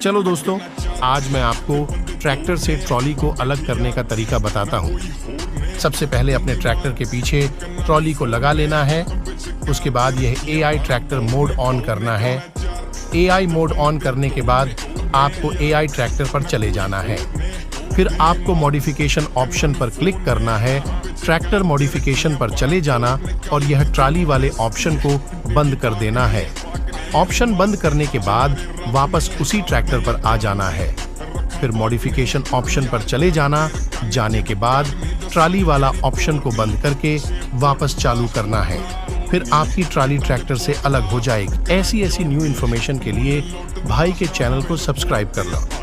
चलो दोस्तों, आज मैं आपको ट्रैक्टर से ट्रॉली को अलग करने का तरीका बताता हूँ। सबसे पहले अपने ट्रैक्टर के पीछे ट्रॉली को लगा लेना है। उसके बाद यह AI ट्रैक्टर मोड ऑन करना है। AI मोड ऑन करने के बाद आपको AI ट्रैक्टर पर चले जाना है। फिर आपको मॉडिफिकेशन ऑप्शन पर क्लिक करना है। ट्रैक्टर मॉडिफिकेशन पर चले जाना और यह ट्रॉली वाले ऑप्शन को बंद कर देना है। ऑप्शन बंद करने के बाद वापस उसी ट्रैक्टर पर आ जाना है। फिर मॉडिफिकेशन ऑप्शन पर चले जाना। जाने के बाद ट्रॉली वाला ऑप्शन को बंद करके वापस चालू करना है। फिर आपकी ट्रॉली ट्रैक्टर से अलग हो जाएगी। ऐसी न्यू इन्फॉर्मेशन के लिए भाई के चैनल को सब्सक्राइब कर लो।